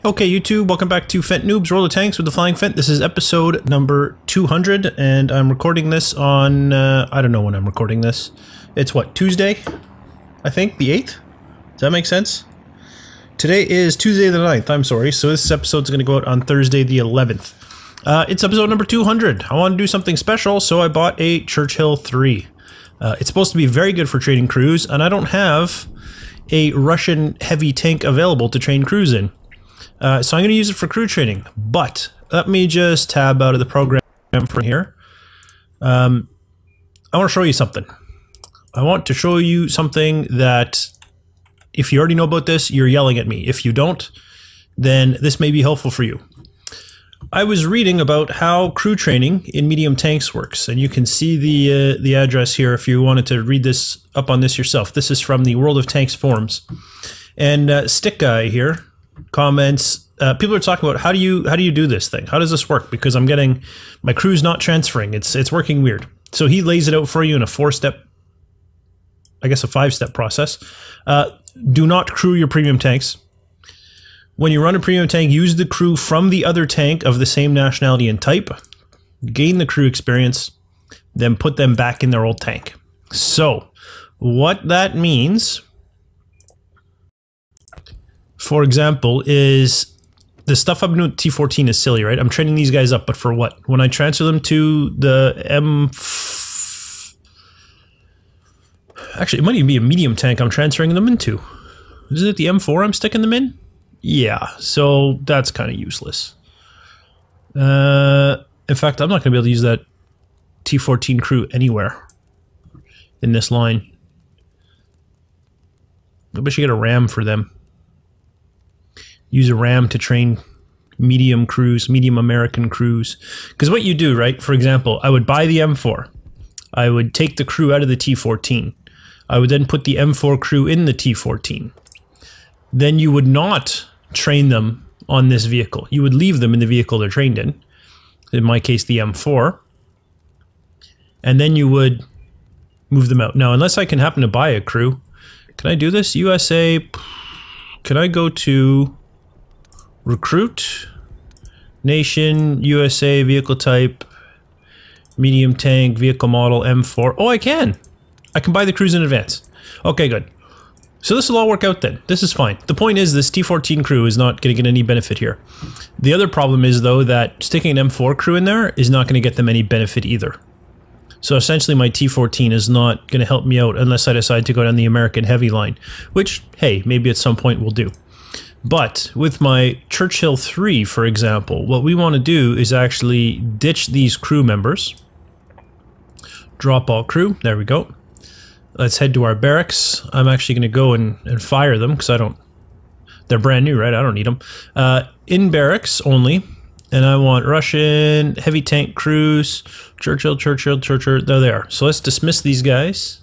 Okay, YouTube, welcome back to Phent Noobs, Roll of Tanks with the Flying Phent. This is episode number 200, and I'm recording this on, I don't know when I'm recording this. It's what, Tuesday? I think, the 8th? Does that make sense? Today is Tuesday the 9th, I'm sorry, so this episode's gonna go out on Thursday the 11th. It's episode number 200. I want to do something special, so I bought a Churchill 3. It's supposed to be very good for training crews, and I don't have a Russian heavy tank available to train crews in. So I'm going to use it for crew training, but let me just tab out of the program from here. I want to show you something. I want to show you something that, if you already know about this, you're yelling at me. If you don't, then this may be helpful for you. I was reading about how crew training in medium tanks works, and you can see the address here if you wanted to read this up on this yourself. This is from the World of Tanks forums, and Stick Guy here comments. People are talking about how do you do this thing? How does this work? Because I'm getting my crew's not transferring. It's working weird. So he lays it out for you in a 4-step, I guess a 5-step process. Do not crew your premium tanks. When you run a premium tank, use the crew from the other tank of the same nationality and type. Gain the crew experience, then put them back in their old tank. So what that means, for example, is the stuff I'm doing with T14 is silly, right? I'm training these guys up, but for what? When I transfer them to the Actually, it might even be a medium tank I'm transferring them into. Isn't it the M4 I'm sticking them in? Yeah, so that's kind of useless. In fact, I'm not going to be able to use that T14 crew anywhere in this line. I wish you get a RAM for them. Use a RAM to train medium crews, medium American crews. Because what you do, right, for example, I would buy the M4. I would take the crew out of the T14. I would then put the M4 crew in the T14. Then you would not train them on this vehicle. You would leave them in the vehicle they're trained in my case the M4, and then you would move them out. Now, unless I can happen to buy a crew, can I do this? USA, can I go to recruit, nation, USA, vehicle type, medium tank, vehicle model, M4. Oh, I can buy the crews in advance. Okay, good. So this will all work out then. This is fine. The point is this T14 crew is not going to get any benefit here. The other problem is, though, that sticking an M4 crew in there is not going to get them any benefit either. So essentially my T14 is not going to help me out unless I decide to go down the American heavy line, which, hey, maybe at some point we'll do. But with my Churchill 3, for example, what we want to do is actually ditch these crew members. Drop all crew. There we go. Let's head to our barracks. I'm actually going to go and fire them because I don't... They're brand new, right? I don't need them. In barracks only. And I want Russian heavy tank crews. Churchill. They're there. So let's dismiss these guys.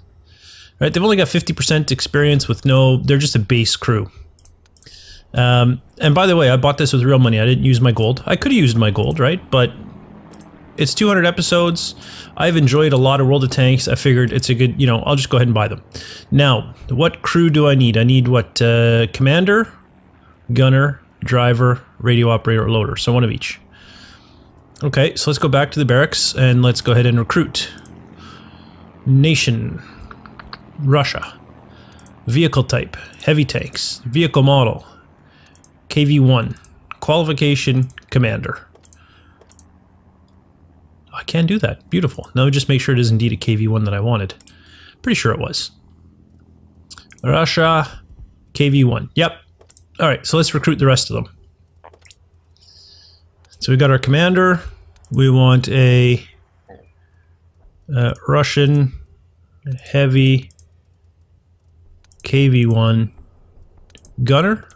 Right? They've only got 50% experience with no... They're just a base crew. And by the way, I bought this with real money. I didn't use my gold. I could have used my gold, right? But it's 200 episodes. I've enjoyed a lot of World of Tanks. I figured it's a good, you know, I'll just go ahead and buy them. Now, what crew do I need? I need what? Commander, gunner, driver, radio operator, or loader. So one of each. Okay, so let's go back to the barracks and let's go ahead and recruit. Nation, Russia. Vehicle type, heavy tanks. Vehicle model, KV1. Qualification, commander. I can do that. Beautiful. Now just make sure it is indeed a KV1 that I wanted. Pretty sure it was. Russia, KV1. Yep. Alright, so let's recruit the rest of them. So we got our commander. We want a Russian heavy KV1 gunner.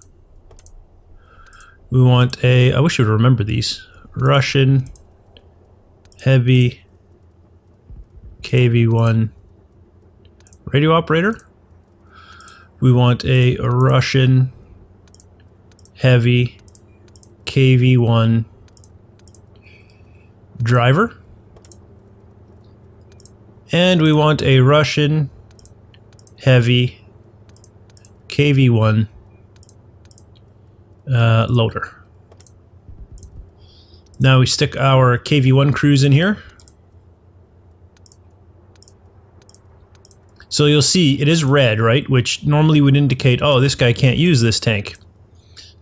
We want a... I wish you would remember these. Russian heavy KV1 radio operator. We want a Russian heavy KV1 driver. And we want a Russian heavy KV1 loader. Now we stick our KV-1 crews in here. So you'll see it is red, right? Which normally would indicate, oh, this guy can't use this tank.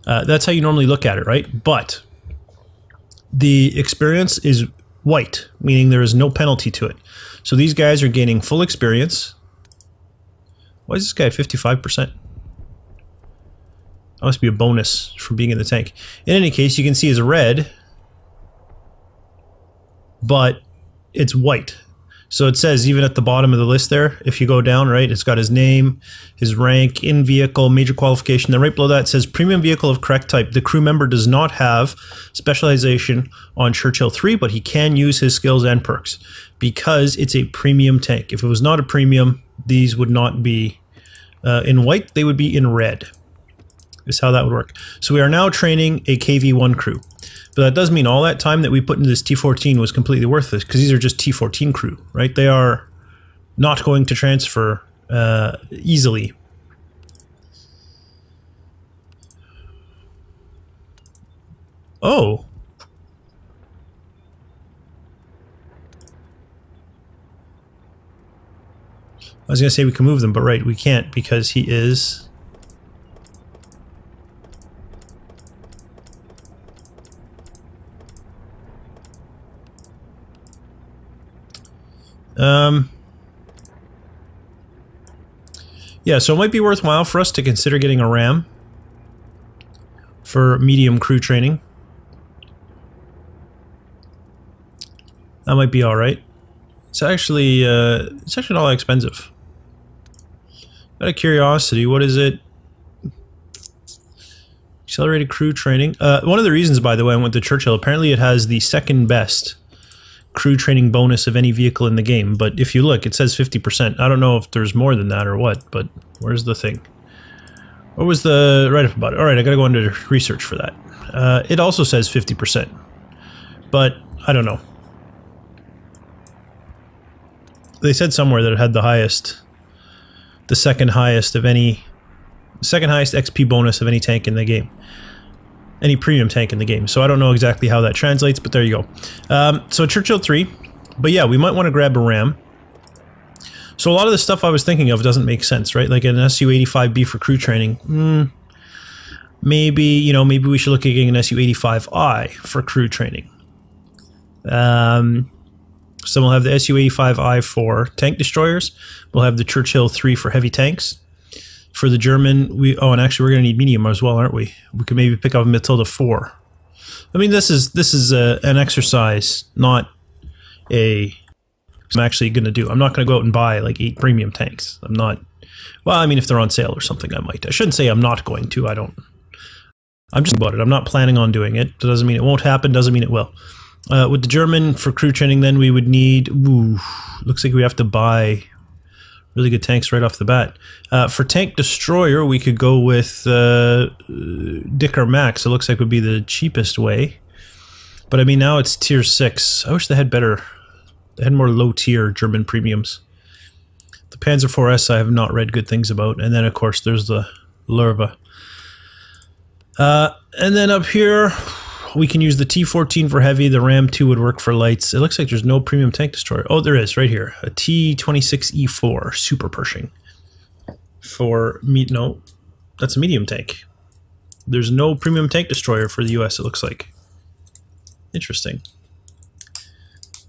That's how you normally look at it, right? But the experience is white, meaning there is no penalty to it. So these guys are gaining full experience. Why is this guy at 55%? That must be a bonus for being in the tank. In any case, you can see it's red, but it's white. So it says even at the bottom of the list there, if you go down, right, it's got his name, his rank, in vehicle, major qualification. Then right below that it says premium vehicle of correct type. The crew member does not have specialization on Churchill 3, but he can use his skills and perks because it's a premium tank. If it was not a premium, these would not be in white, they would be in red. Is how that would work. So we are now training a KV-1 crew. But that does mean all that time that we put into this T14 was completely worthless, because these are just T14 crew, right? They are not going to transfer easily. Oh. I was going to say we can move them, but right, we can't because he is... yeah, so it might be worthwhile for us to consider getting a RAM for medium crew training. That might be alright. It's actually not that expensive. Out of curiosity, what is it? Accelerated crew training. One of the reasons, by the way, I went to Churchill, apparently it has the second best crew training bonus of any vehicle in the game, but if you look, it says 50%. I don't know if there's more than that or what, but where's the thing? What was the write-up about it? Alright, I gotta go into research for that. It also says 50%, but I don't know. They said somewhere that it had the highest, the second highest XP bonus of any tank in the game. Any premium tank in the game. So I don't know exactly how that translates, but there you go. So Churchill 3, but yeah, we might want to grab a RAM. So a lot of the stuff I was thinking of doesn't make sense, right? Like an SU-85B for crew training. Maybe, you know, maybe we should look at getting an SU-85I for crew training. So we'll have the SU-85I for tank destroyers. We'll have the Churchill 3 for heavy tanks. For the German, and actually we're going to need medium as well, aren't we? We could maybe pick up a Matilda 4. I mean, this is an exercise, not a... I'm actually going to do. I'm not going to go out and buy like 8 premium tanks. I'm not... Well, I mean, if they're on sale or something, I might. I shouldn't say I'm not going to. I'm just about it. I'm not planning on doing it. That doesn't mean it won't happen. Doesn't mean it will. With the German, for crew training, then we would need... Ooh, looks like we have to buy... really good tanks right off the bat. For tank destroyer, we could go with Dicker Max. It looks like would be the cheapest way. But I mean, now it's tier 6. I wish they had better. They had more low tier German premiums. The Panzer IV I have not read good things about, and then of course there's the Lerva. And then up here, we can use the T14 for heavy. The Ram 2 would work for lights. It looks like there's no premium tank destroyer. Oh, there is, right here. A T26E4 Super Pershing. For no, that's a medium tank. There's no premium tank destroyer for the US, it looks like. Interesting.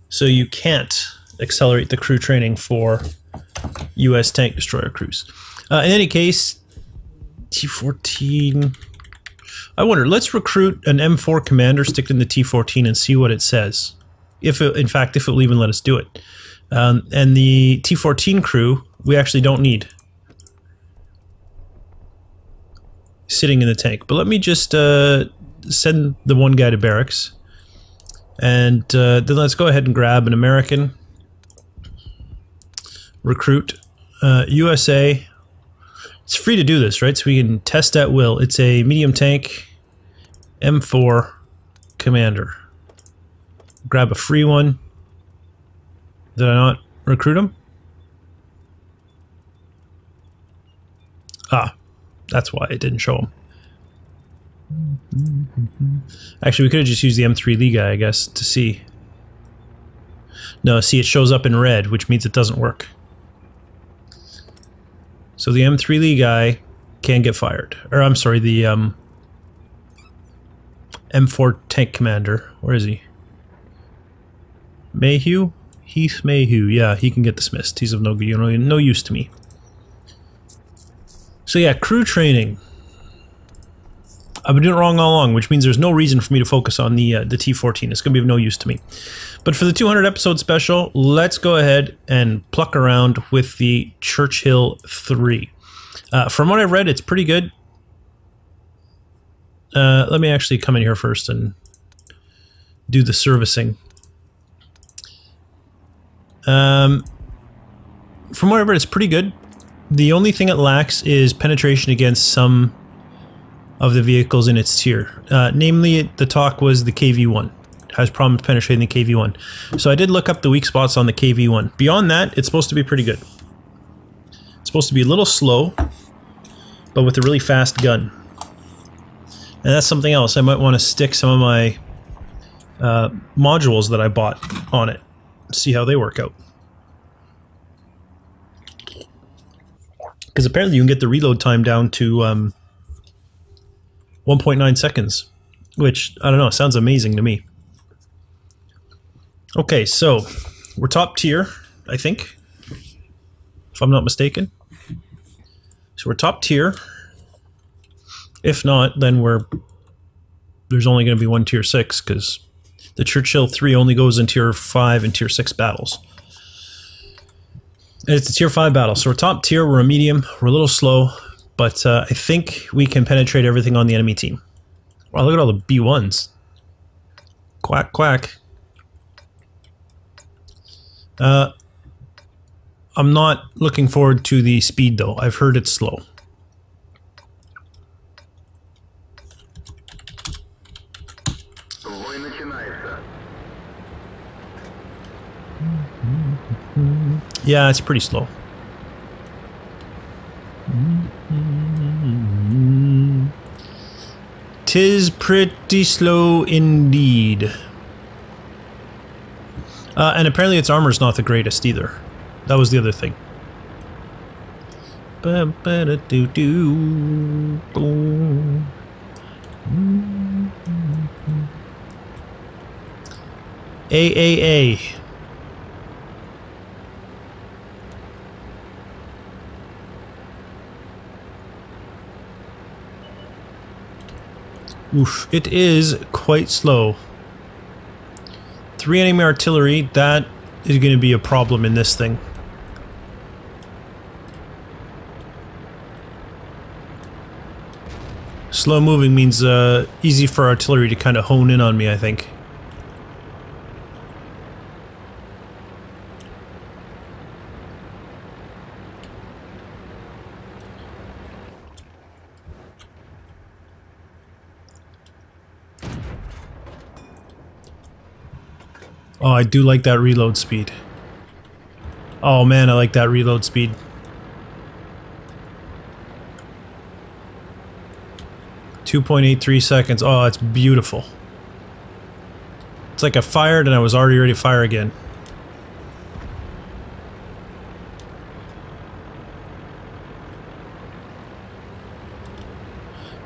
So you can't accelerate the crew training for US tank destroyer crews. In any case, T14... I wonder, let's recruit an M4 commander, stick it in the T14 and see what it says. If it, in fact, if it will even let us do it. And the T14 crew, we actually don't need. Sitting in the tank. But let me just send the one guy to barracks. And then let's go ahead and grab an American. Recruit. USA. It's free to do this, right? So we can test at will. It's a medium tank M4 commander. Grab a free one. Did I not recruit him? Ah, that's why it didn't show him. Actually, we could have just used the M3 Lee guy, I guess, to see. No, see, it shows up in red, which means it doesn't work. So the M3 Lee guy can get fired. Or, I'm sorry, the M4 tank commander. Where is he? Mayhew? Heath Mayhew. Yeah, he can get dismissed. He's of no use to me. So yeah, crew training. I've been doing it wrong all along, which means there's no reason for me to focus on the T-14. It's going to be of no use to me. But for the 200 episode special, let's go ahead and pluck around with the Churchill 3. From what I've read, it's pretty good. Let me actually come in here first and do the servicing. From what I've read, it's pretty good. The only thing it lacks is penetration against some of the vehicles in its tier. Namely, the talk was the KV-1. Has problems penetrating the KV-1. So I did look up the weak spots on the KV-1. Beyond that, it's supposed to be pretty good. It's supposed to be a little slow, but with a really fast gun. And that's something else. I might want to stick some of my modules that I bought on it. See how they work out. Because apparently you can get the reload time down to 1.9 seconds. Which, I don't know, sounds amazing to me. Okay, so we're top tier, I think. If I'm not mistaken. So we're top tier. If not, then there's only going to be one tier 6, because the Churchill 3 only goes in tier 5 and tier 6 battles. And it's a tier 5 battle, so we're top tier, we're a medium, we're a little slow, but I think we can penetrate everything on the enemy team. Wow, look at all the B1s. Quack, quack. I'm not looking forward to the speed, though. I've heard it's slow. Yeah, it's pretty slow. Tis pretty slow indeed. And apparently its armor's not the greatest either. That was the other thing. A. Oof, it is quite slow. 3 enemy artillery, that is going to be a problem in this thing. Slow moving means easy for artillery to kind of hone in on me, I think. Oh, I do like that reload speed. Oh man, I like that reload speed. .83 seconds. Oh, it's beautiful. It's like I fired and I was already ready to fire again.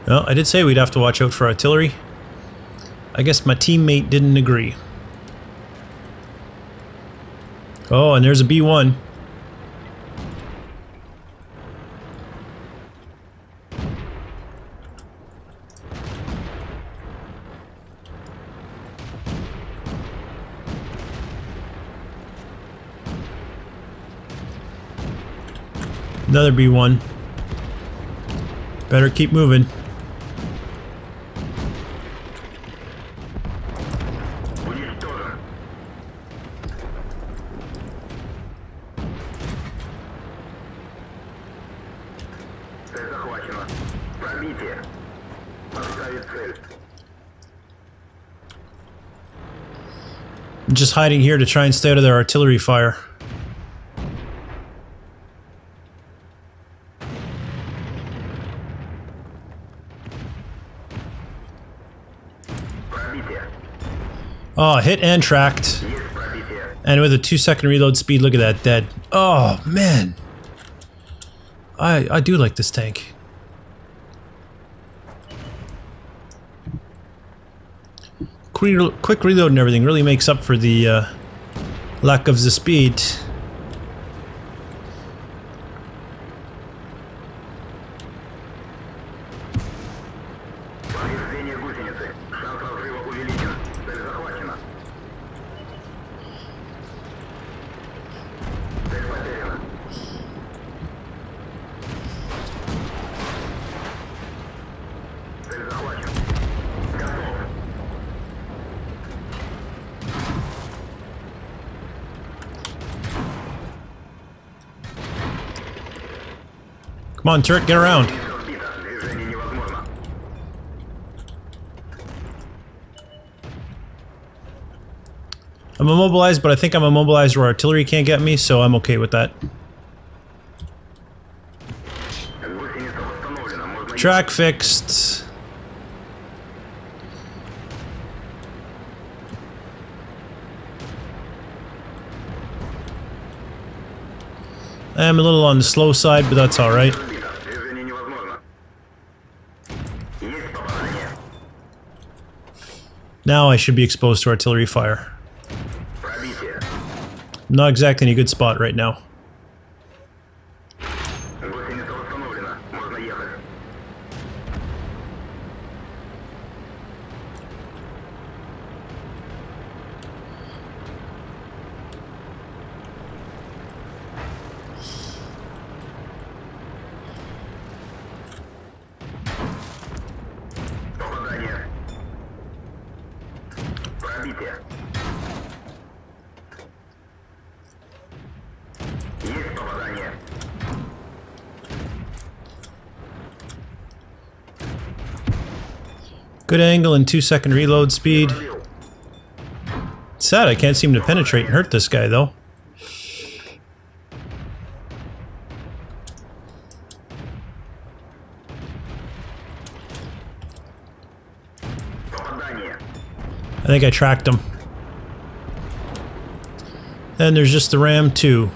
Well, I did say we'd have to watch out for artillery. I guess my teammate didn't agree. Oh, and there's a B1. Another B1. Better keep moving. I'm just hiding here to try and stay out of their artillery fire. Oh, hit and tracked. And with a 2-second reload speed, look at that, dead. Oh, man. I do like this tank. Quick reload and everything really makes up for the lack of the speed. Come on, turret, get around. I'm immobilized, but I think I'm immobilized where artillery can't get me, so I'm okay with that. Track fixed. I'm a little on the slow side, but that's alright. Now I should be exposed to artillery fire. Not exactly in a good spot right now. Good angle and 2-second reload speed. It's sad I can't seem to penetrate and hurt this guy though. I think I tracked him. And there's just the Ram 2.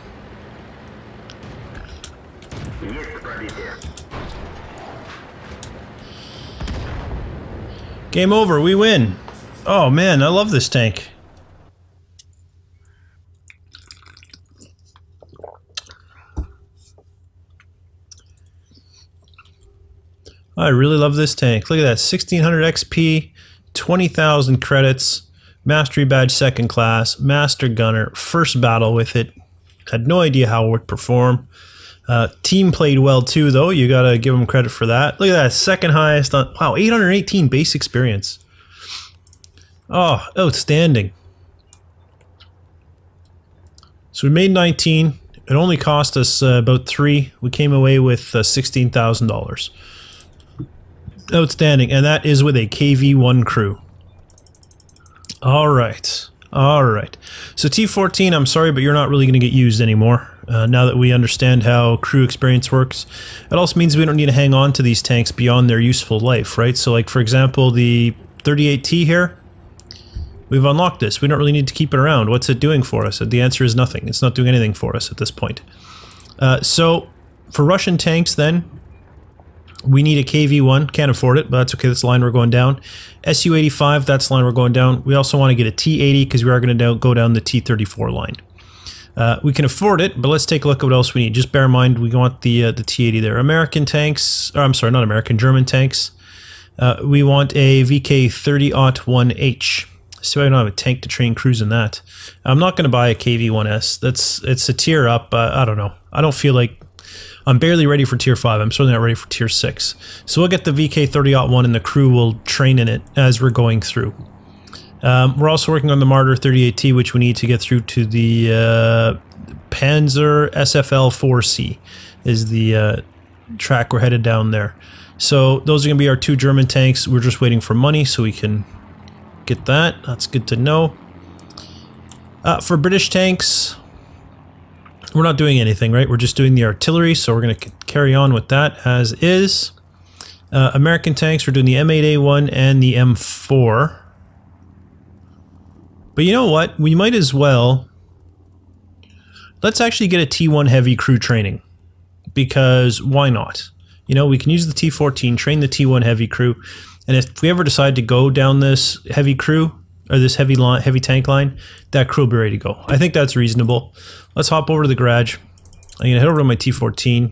Game over, we win. Oh man, I love this tank. I really love this tank. Look at that, 1600 XP, 20,000 credits, Mastery Badge 2nd class, Master Gunner, first battle with it. Had no idea how it would perform. Team played well too, though. You gotta give them credit for that. Look at that, second highest on. Wow, 818 base experience. Oh, outstanding. So we made 19. It only cost us about 3. We came away with $16,000. Outstanding, and that is with a KV-1 crew. All right. All right. So T-14, I'm sorry, but you're not really going to get used anymore. Now that we understand how crew experience works. It also means we don't need to hang on to these tanks beyond their useful life, right? So like, for example, the 38T here, we've unlocked this. We don't really need to keep it around. What's it doing for us? The answer is nothing. It's not doing anything for us at this point. So for Russian tanks then, we need a KV-1. Can't afford it, but that's okay. That's the line we're going down. Su-85, that's the line we're going down. We also want to get a T-80 because we are going to go down the T-34 line. We can afford it, but let's take a look at what else we need. Just bear in mind, we want the T-80 there. American tanks, or I'm sorry, not American, German tanks. We want a VK30-1H. So I don't have a tank to train crews in that. I'm not going to buy a KV-1S. It's a tier up. I don't know. I don't feel like I'm barely ready for tier 5. I'm certainly not ready for tier 6. So we'll get the VK30-1 and the crew will train in it as we're going through. We're also working on the Martyr 38T, which we need to get through to the Panzer SFL-4C is the track we're headed down there. So those are going to be our 2 German tanks. We're just waiting for money so we can get that. That's good to know. For British tanks, we're not doing anything, right? We're just doing the artillery, so we're going to carry on with that as is. American tanks, we're doing the M8A1 and the M4. But you know what? We might as well... Let's actually get a T1 heavy crew training. Because why not? You know, we can use the T14, train the T1 heavy crew. And if we ever decide to go down this heavy crew, or this heavy tank line, that crew will be ready to go. I think that's reasonable. Let's hop over to the garage. I'm going to head over to my T14.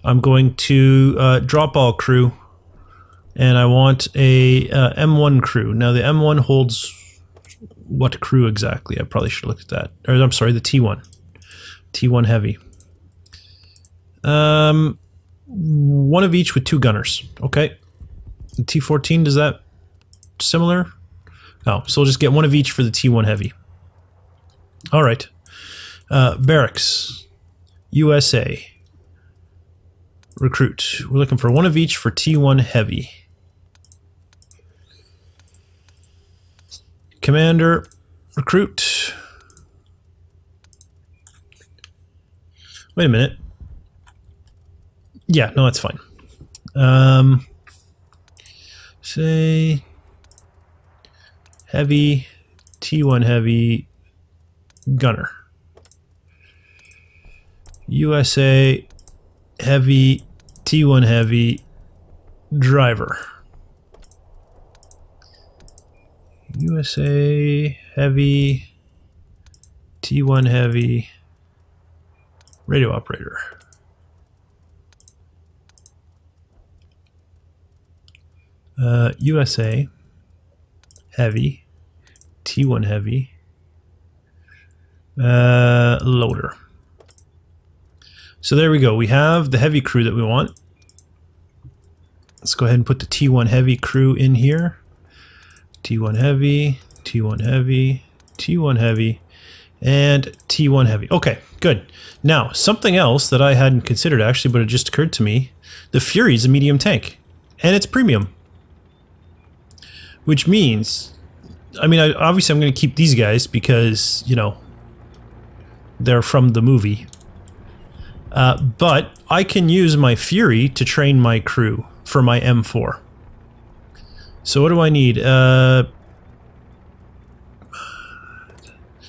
I'm going to drop all crew. And I want a M1 crew. Now the M1 holds what crew exactly? I probably should look at that. Or I'm sorry, the T1. T1 heavy. One of each with 2 gunners. Okay. The T14, does that similar? Oh, so we'll just get one of each for the T1 heavy. All right. Barracks. USA. Recruit. We're looking for one of each for T1 heavy. Commander. Recruit. Wait a minute. Yeah, no, that's fine. Say heavy, T1 heavy, gunner. USA heavy, T1 heavy, driver. USA heavy, T1 heavy, radio operator. USA heavy, T1 heavy, loader. So there we go. We have the heavy crew that we want. Let's go ahead and put the T1 heavy crew in here. T1 heavy, T1 heavy, T1 heavy, and T1 heavy. Okay, good. Now, something else that I hadn't considered actually, but it just occurred to me. The Fury's a medium tank, and it's premium. Which means, I mean, obviously I'm going to keep these guys because, you know, they're from the movie. But I can use my Fury to train my crew for my M4. So what do I need?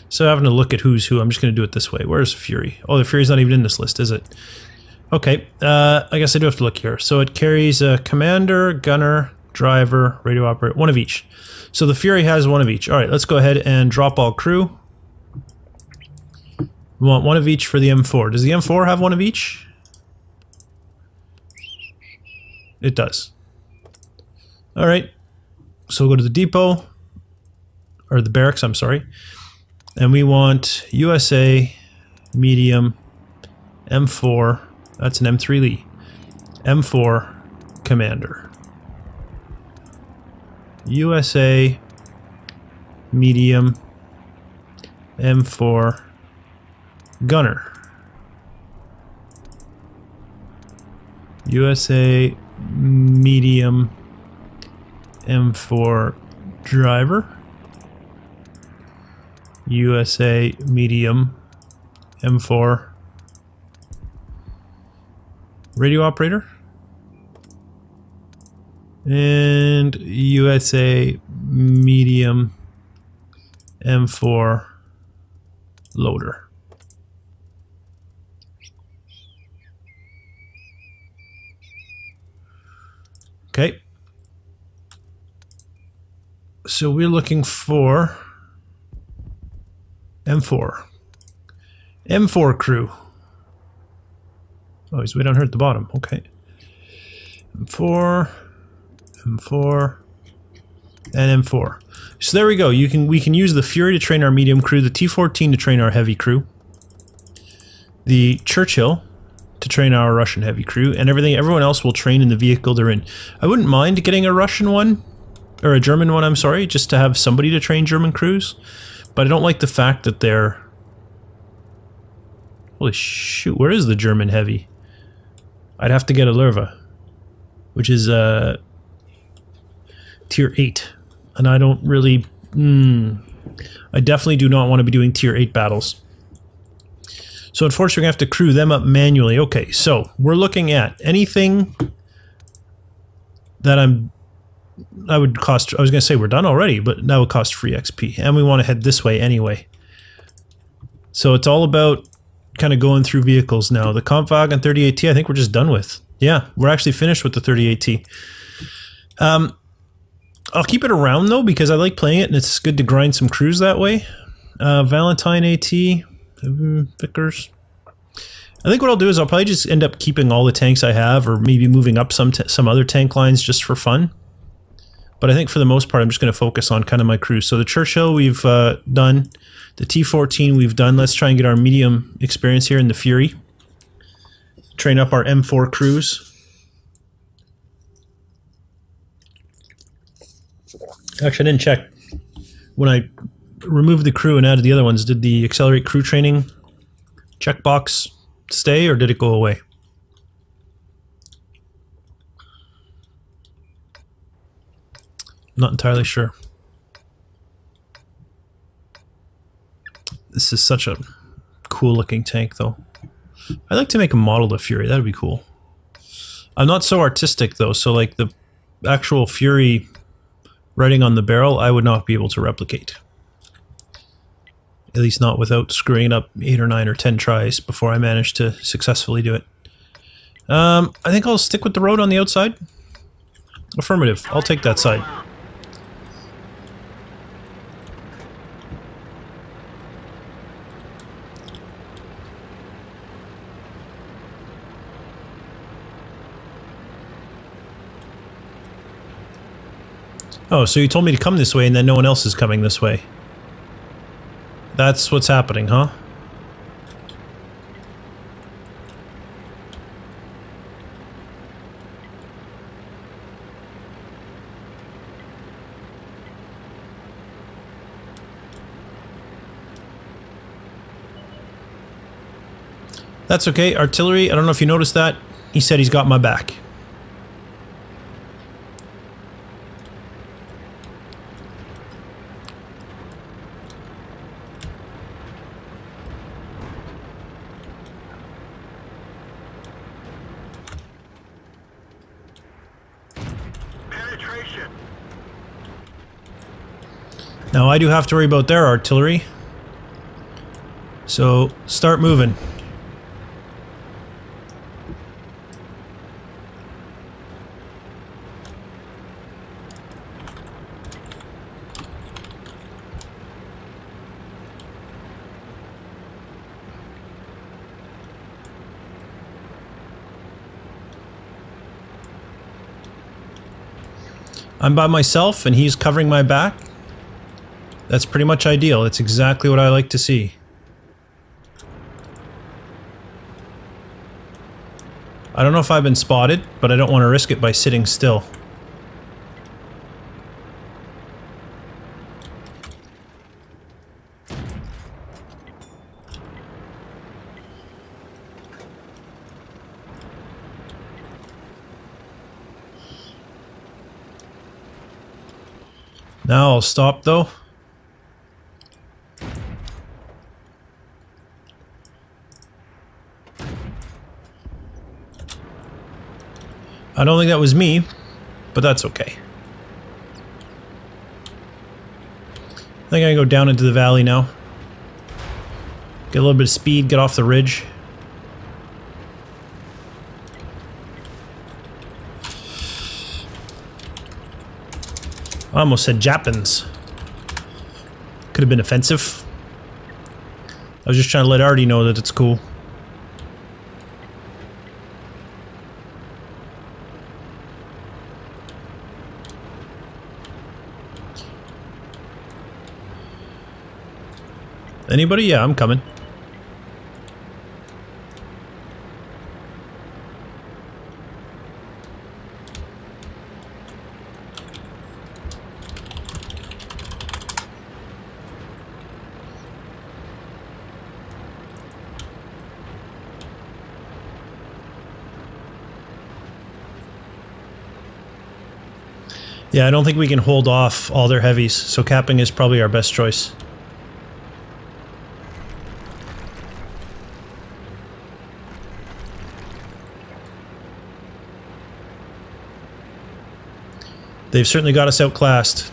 So having to look at who's who, I'm just going to do it this way. Where's Fury? Oh, the Fury's not even in this list, is it? Okay, I guess I do have to look here. So it carries a commander, gunner, driver, radio operator, one of each. So the Fury has one of each. All right, let's go ahead and drop all crew. We want one of each for the M4. Does the M4 have one of each? It does. All right, so we'll go to the depot, or the barracks, I'm sorry. And we want USA, medium, M4, that's an M3 Lee, M4, commander. USA, medium, M4, gunner. USA, medium, M4, driver. USA, medium, M4, radio operator. And USA, medium, M4, loader. Okay. So we're looking for M4. M4 crew. Oh, he's way down here at the bottom. Okay. M4, M4, and M4. So there we go. We can use the Fury to train our medium crew, the T14 to train our heavy crew, the Churchill to train our Russian heavy crew, and everyone else will train in the vehicle they're in. I wouldn't mind getting a Russian one, or a German one, I'm sorry, just to have somebody to train German crews. But I don't like the fact that they're... Holy shoot, where is the German heavy? I'd have to get a Lerva, which is tier 8. And I don't really... I definitely do not want to be doing tier 8 battles. So unfortunately, we're going to have to crew them up manually. Okay, so we're looking at anything that I'm that would cost, I was going to say we're done already, but that would cost free XP. And we want to head this way anyway. So it's all about kind of going through vehicles now. The Kampfwagen 38T, I think we're just done with. Yeah, we're actually finished with the 38T. I'll keep it around though, because I like playing it and it's good to grind some crews that way. Valentine AT, Vickers. I think what I'll do is I'll probably just end up keeping all the tanks I have, or maybe moving up some other tank lines just for fun. But I think for the most part I'm just going to focus on kind of my crews. So the Churchill we've done, the T14 we've done. Let's try and get our medium experience here in the Fury. Train up our M4 crews. Actually, I didn't check. When I removed the crew and added the other ones, did the accelerate crew training checkbox stay or did it go away? Not entirely sure. This is such a cool looking tank though. I'd like to make a model of Fury, that would be cool. I'm not so artistic though, so like the actual Fury writing on the barrel, I would not be able to replicate. At least not without screwing it up 8 or 9 or 10 tries before I manage to successfully do it. I think I'll stick with the road on the outside. Affirmative, I'll take that side. Oh, so you told me to come this way and then no one else is coming this way. That's what's happening, huh? That's okay. Artillery, I don't know if you noticed that. He said he's got my back. Now I do have to worry about their artillery. So start moving. I'm by myself and he's covering my back. That's pretty much ideal. It's exactly what I like to see. I don't know if I've been spotted, but I don't want to risk it by sitting still. Now I'll stop though. I don't think that was me, but that's okay. I think I can go down into the valley now. Get a little bit of speed, get off the ridge. I almost said Japans. Could have been offensive. I was just trying to let Artie know that it's cool. Anybody? Yeah, I'm coming. Yeah, I don't think we can hold off all their heavies, so capping is probably our best choice. They've certainly got us outclassed.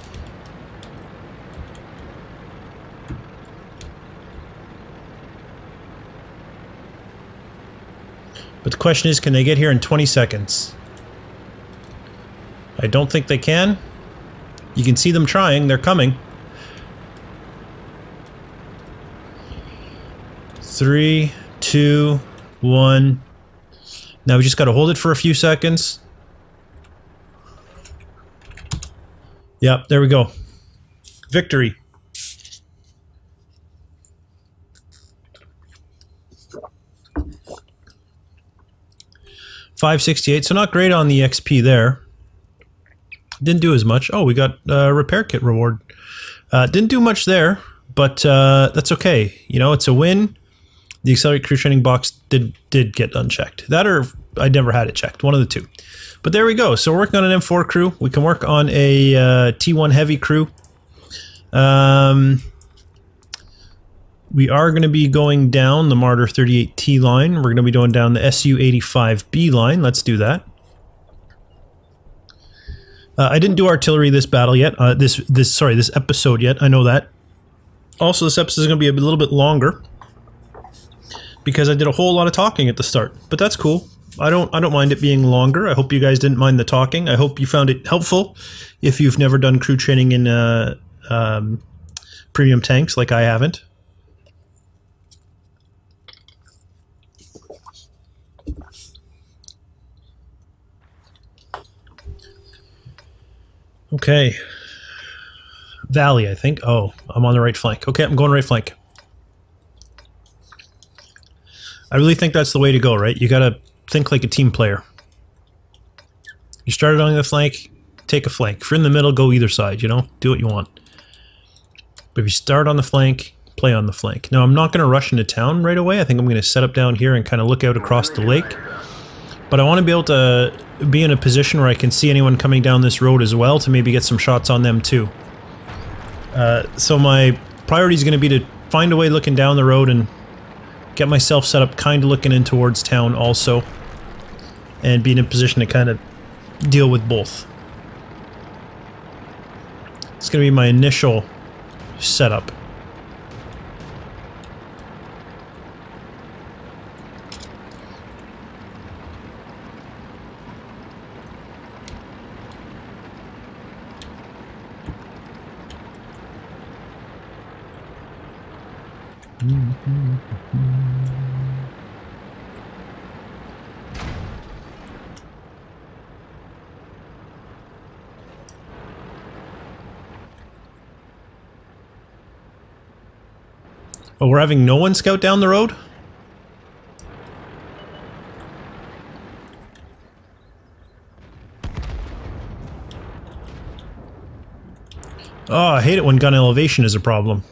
But the question is, can they get here in 20 seconds? I don't think they can. You can see them trying. They're coming. 3, 2, 1. Now we just got to hold it for a few seconds. Yep, there we go. Victory. $568, so not great on the XP there. Didn't do as much. Oh, we got a repair kit reward. Didn't do much there, but that's okay. You know, it's a win. The Accelerate Crew Training box did get unchecked. That or I never had it checked. One of the two. But there we go. So we're working on an M4 crew. We can work on a T1 heavy crew. We are going to be going down the Martyr 38T line. We're going to be going down the SU 85B line. Let's do that. I didn't do artillery this battle yet. This episode yet. I know that. Also, this episode is going to be a little bit longer because I did a whole lot of talking at the start. But that's cool. I don't mind it being longer. I hope you guys didn't mind the talking. I hope you found it helpful if you've never done crew training in premium tanks like I haven't. Okay. Valley, I think. Oh, I'm on the right flank. Okay, I'm going right flank. I really think that's the way to go, right? You gotta think like a team player. You started on the flank, take a flank. If you're in the middle, go either side, you know? Do what you want. But if you start on the flank, play on the flank. Now, I'm not going to rush into town right away. I think I'm going to set up down here and kind of look out across the lake. But I want to be able to be in a position where I can see anyone coming down this road as well to maybe get some shots on them too. So my priority is going to be to find a way looking down the road and get myself set up kind of looking in towards town also. And be in a position to kind of deal with both. It's going to be my initial setup. Oh, we're having no one scout down the road? Oh, I hate it when gun elevation is a problem.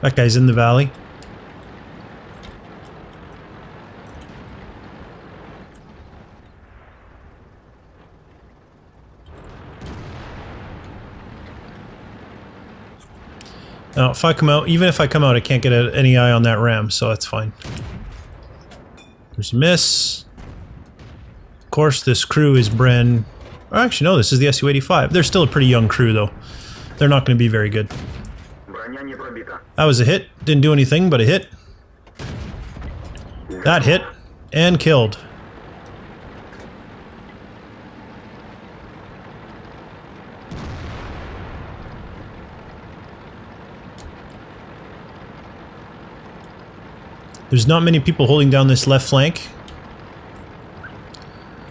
That guy's in the valley. Now, if I come out, even if I come out, I can't get any eye on that ram, so that's fine. There's a miss. Of course, this crew is Bren. Oh, actually, no, this is the SU-85. They're still a pretty young crew, though. They're not going to be very good. That was a hit. Didn't do anything, but a hit. That hit. And killed. There's not many people holding down this left flank.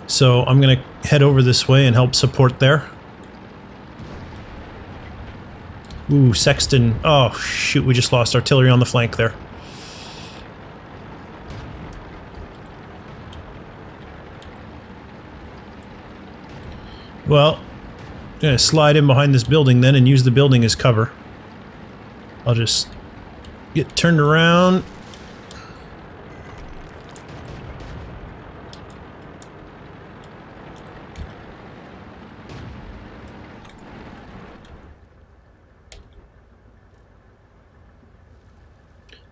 So I'm going to head over this way and help support there. Ooh, Sexton. Oh, shoot, we just lost artillery on the flank there. Well, I'm going to slide in behind this building then and use the building as cover. I'll just get turned around.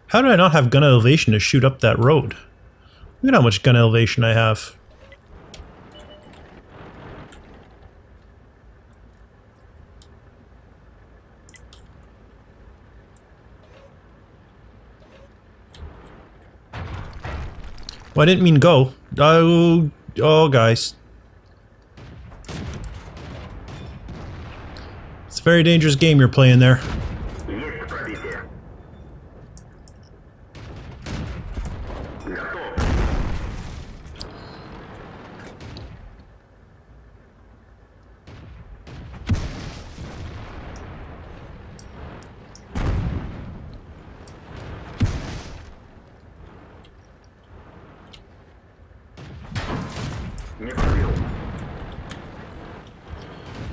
How do I not have gun elevation to shoot up that road? Look at how much gun elevation I have. Well, I didn't mean go. Oh, guys. It's a very dangerous game you're playing there.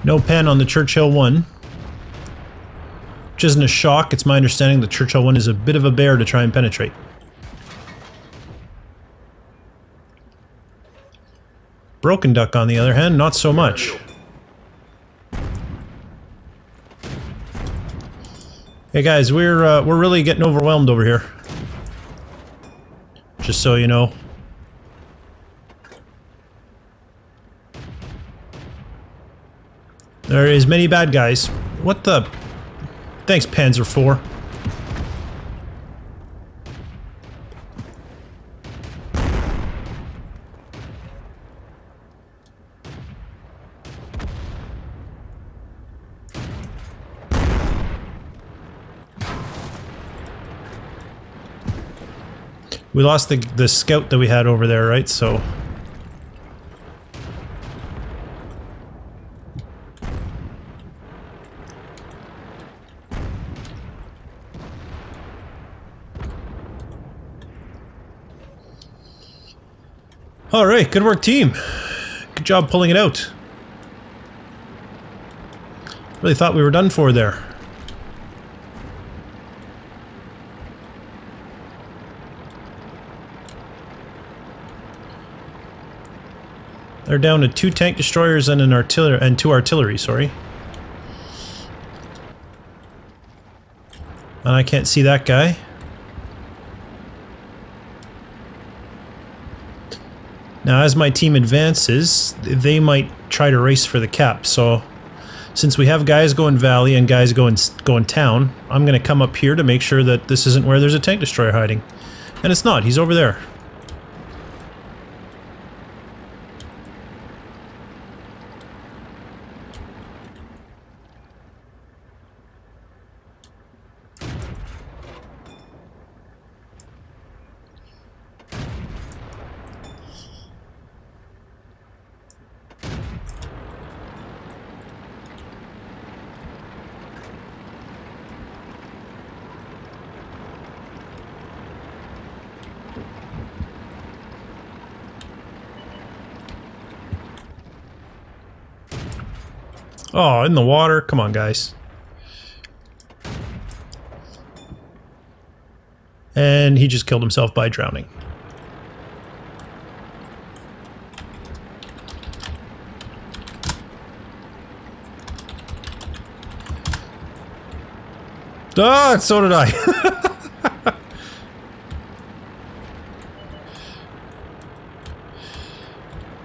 No pen on the Churchill 1. Which isn't a shock, it's my understanding the Churchill 1 is a bit of a bear to try and penetrate. Broken Duck, on the other hand, not so much. Hey guys, we're really getting overwhelmed over here. Just so you know. There is many bad guys. What the? Thanks, Panzer IV. We lost the scout that we had over there, right? So... Alright, good work, team. Good job pulling it out. Really thought we were done for there. They're down to 2 tank destroyers and an artillery and 2 artillery, sorry. And I can't see that guy. Now, as my team advances, they might try to race for the cap, so since we have guys going valley and guys going town, I'm going to come up here to make sure that this isn't where there's a tank destroyer hiding. And it's not, he's over there. Oh, in the water? Come on, guys. And he just killed himself by drowning. Ah, so did I.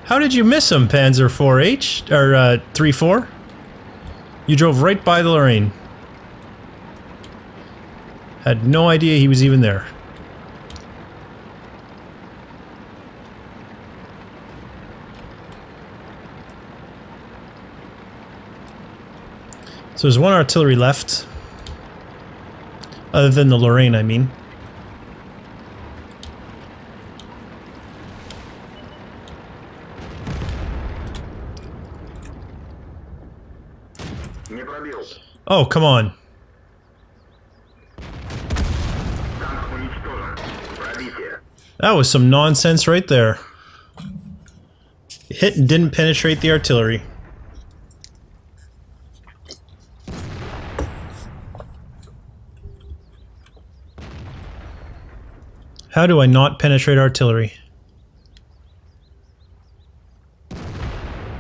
How did you miss him, Panzer 4H? Or 3-4? You drove right by the Lorraine. Had no idea he was even there. So there's 1 artillery left. Other than the Lorraine, I mean. Oh, come on. That was some nonsense right there. Hit and didn't penetrate the artillery. How do I not penetrate artillery?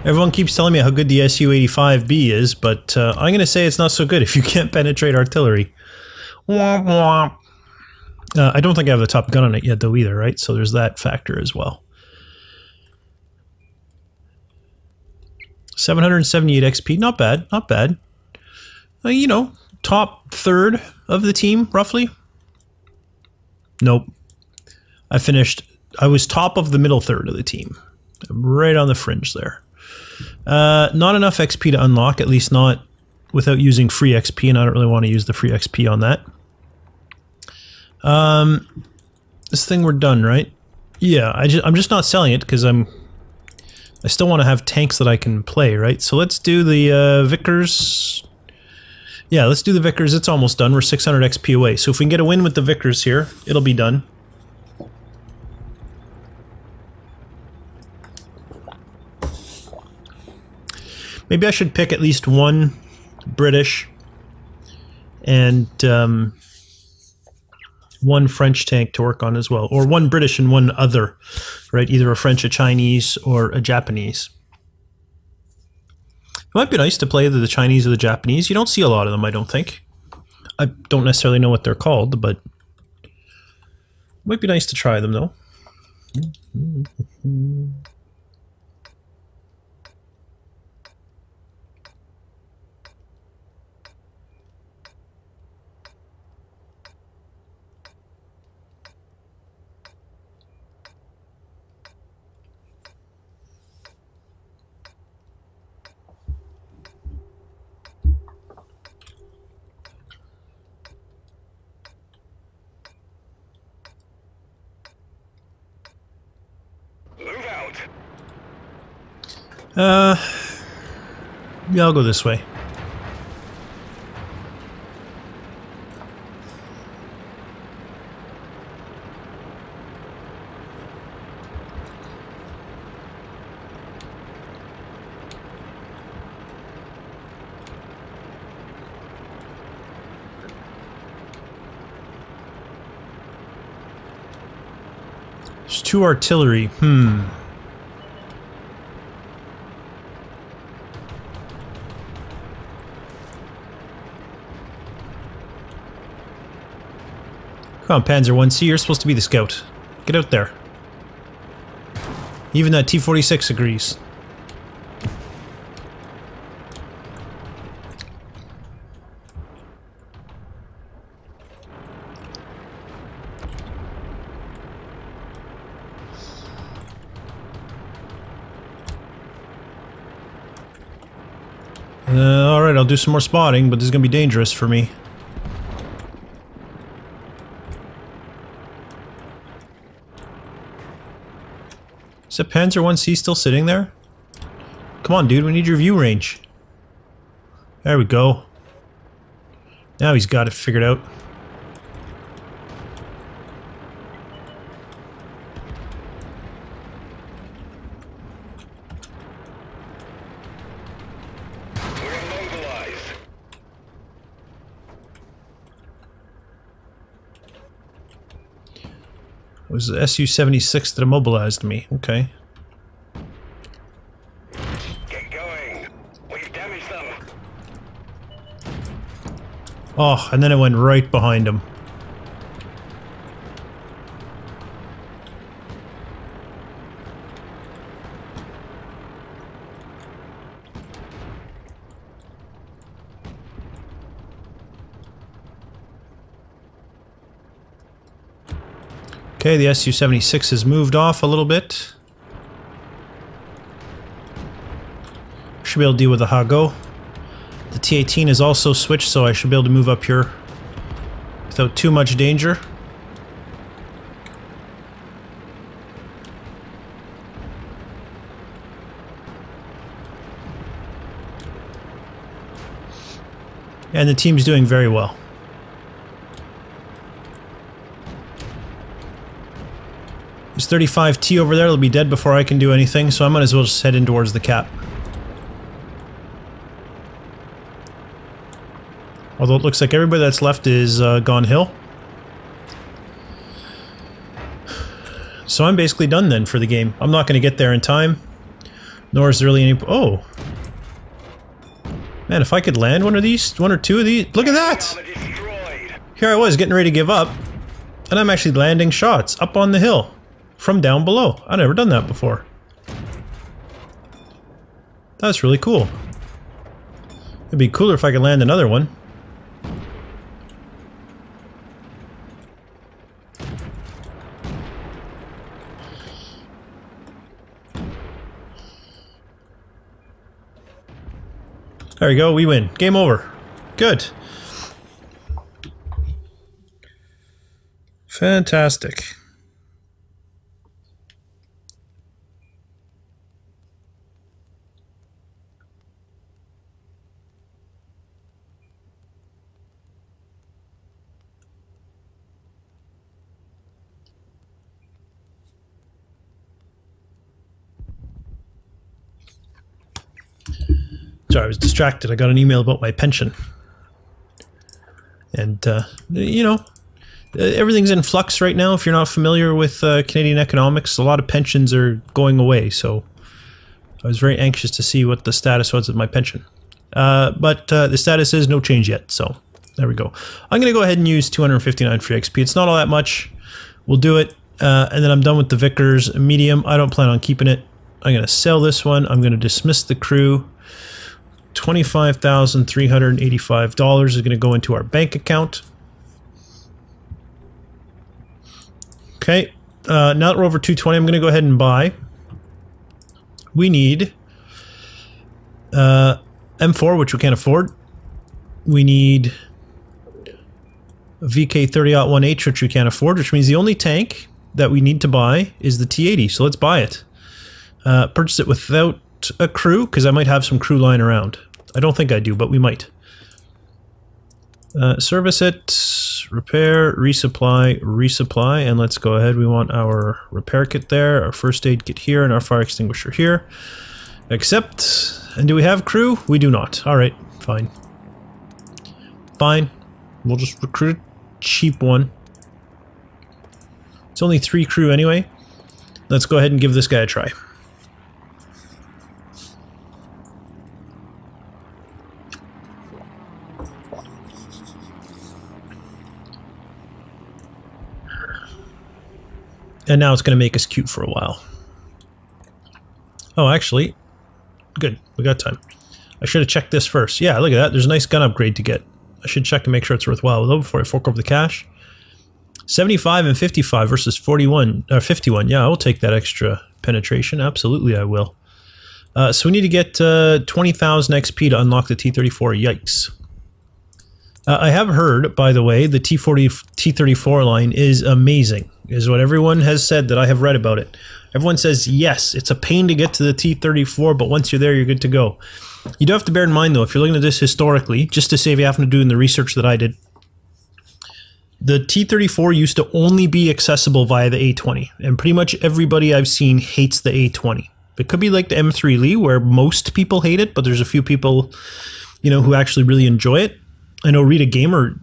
Everyone keeps telling me how good the Su-85B is, but I'm gonna say it's not so good if you can't penetrate artillery. Womp womp. I don't think I have the top gun on it yet, though, either, right? So there's that factor as well. 778 XP, not bad, not bad. You know, top third of the team, roughly. Nope. I was top of the middle third of the team. Right on the fringe there. Not enough XP to unlock, at least not without using free XP, and I don't really want to use the free XP on that. This thing we're done, right? Yeah, I'm just not selling it because I still want to have tanks that I can play, right? So let's do the Vickers. Yeah, let's do the Vickers. It's almost done. We're 600 XP away. So if we can get a win with the Vickers here, it'll be done. Maybe I should pick at least one British and one French tank to work on as well. Or one British and one other, right? Either a French, a Chinese, or a Japanese. It might be nice to play the Chinese or the Japanese. You don't see a lot of them, I don't think. I don't necessarily know what they're called, but it might be nice to try them, though. Yeah, I'll go this way. There's 2 artillery. Come on, Panzer 1C, you're supposed to be the scout. Get out there. Even that T-46 agrees. Alright, I'll do some more spotting, but this is gonna be dangerous for me. Is that Panzer 1C still sitting there? Come on, dude, we need your view range. There we go. Now he's got it figured out. It was the Su-76 that immobilized me. Okay. Get going. We've damaged them. Oh, and then it went right behind him. Okay, the Su-76 has moved off a little bit. Should be able to deal with the Hago. The T-18 is also switched, so I should be able to move up here without too much danger. And the team's doing very well. There's 35T over there, it'll be dead before I can do anything, so I might as well just head in towards the cap. Although it looks like everybody that's left is gone hill. So I'm basically done then for the game. I'm not going to get there in time. Nor is there really any... Oh! Man, if I could land one of these, one or two of these... Look at that! Here I was getting ready to give up. And I'm actually landing shots up on the hill from down below. I've never done that before. That's really cool. It'd be cooler if I could land another one. There we go, we win. Game over. Good. Fantastic. Sorry, I was distracted. I got an email about my pension. And, you know, everything's in flux right now. If you're not familiar with Canadian economics, a lot of pensions are going away. So I was very anxious to see what the status was of my pension. But the status is no change yet. So there we go. I'm going to go ahead and use 259 free XP. It's not all that much. We'll do it. And then I'm done with the Vickers medium. I don't plan on keeping it. I'm going to sell this one. I'm going to dismiss the crew. $25,385 is going to go into our bank account. Okay, now that we're over 220, I'm going to go ahead and buy. We need M4, which we can't afford. We need a VK30-1H, which we can't afford, which means the only tank that we need to buy is the T80, so let's buy it. Purchase it without a crew, because I might have some crew lying around. I don't think I do, but we might. Service it, repair, resupply, and let's go ahead. We want our repair kit there, our first aid kit here, and our fire extinguisher here. Accept. And do we have crew? We do not. Alright, fine. Fine. We'll just recruit a cheap one. It's only 3 crew anyway. Let's go ahead and give this guy a try. And now it's going to make us cute for a while. Oh, actually, good. We got time. I should have checked this first. Yeah, look at that. There's a nice gun upgrade to get. I should check and make sure it's worthwhile though before I fork over the cash. 75 and 55 versus 41 or 51. Yeah, I'll take that extra penetration. Absolutely, I will. So we need to get 20,000 XP to unlock the T-34. Yikes. I have heard, by the way, the T-34 line is amazing, is what everyone has said that I have read about it. Everyone says, yes, it's a pain to get to the T-34, but once you're there, you're good to go. You do have to bear in mind, though, if you're looking at this historically, just to save you having to do in the research that I did, the T-34 used to only be accessible via the A-20, and pretty much everybody I've seen hates the A-20. It could be like the M3 Lee, where most people hate it, but there's a few people, you know, who actually really enjoy it. I know Rita Gamer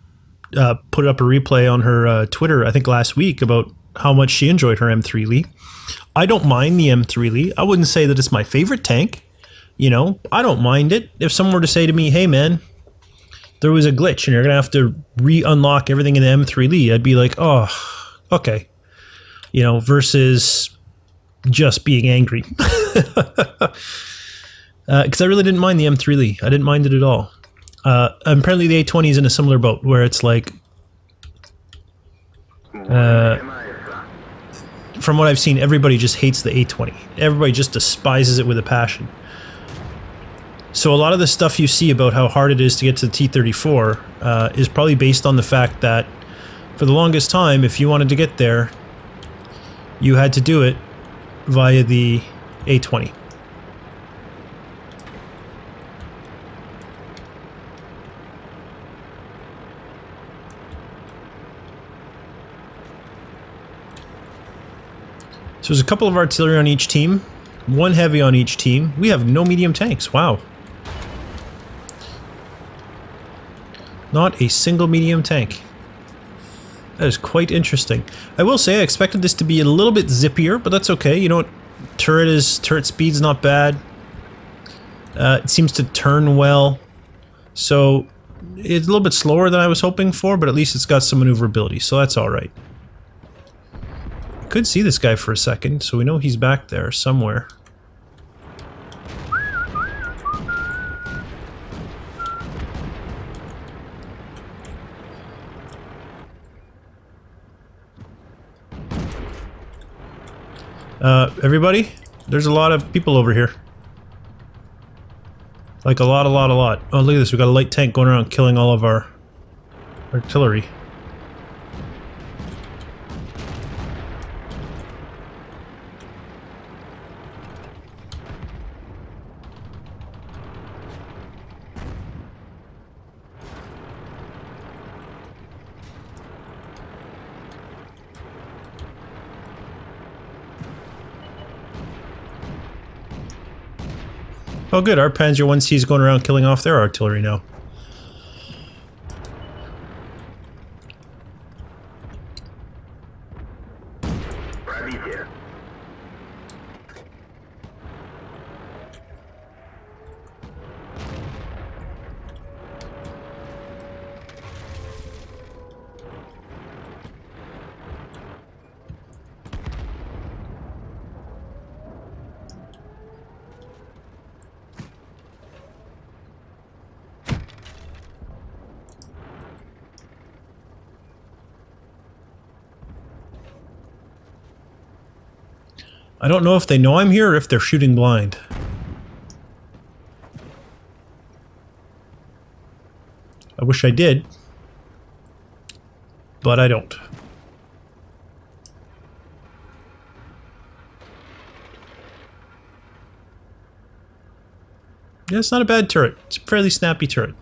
put up a replay on her Twitter, I think last week, about how much she enjoyed her M3 Lee. I don't mind the M3 Lee. I wouldn't say that it's my favorite tank. You know, I don't mind it. If someone were to say to me, hey man, there was a glitch and you're going to have to re-unlock everything in the M3 Lee, I'd be like, oh, okay. You know, versus just being angry. Because I really didn't mind the M3 Lee. I didn't mind it at all. Apparently the A-20 is in a similar boat, where it's like, from what I've seen, everybody just hates the A-20. Everybody just despises it with a passion. So a lot of the stuff you see about how hard it is to get to the T-34 is probably based on the fact that for the longest time, if you wanted to get there, you had to do it via the A-20. So there's a couple of artillery on each team, one heavy on each team. We have no medium tanks. Wow. Not a single medium tank. That is quite interesting. I will say I expected this to be a little bit zippier, but that's okay. You know what? Turret speed's not bad. It seems to turn well. So it's a little bit slower than I was hoping for, but at least it's got some maneuverability, so that's alright. Could see this guy for a second, so we know he's back there somewhere. Everybody? There's a lot of people over here. Like a lot. Oh, look at this. We got a light tank going around killing all of our artillery. Oh good, our Panzer 1C is going around killing off their artillery now. I don't know if they know I'm here or if they're shooting blind. I wish I did, but I don't. Yeah, it's not a bad turret. It's a fairly snappy turret.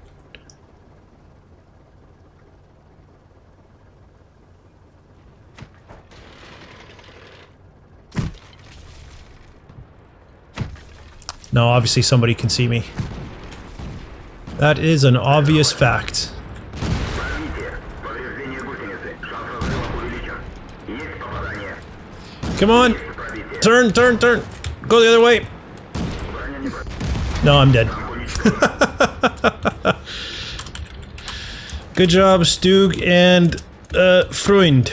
No, obviously somebody can see me. That is an obvious fact. Come on! Turn! Go the other way! No, I'm dead. Good job, Stug and Freund.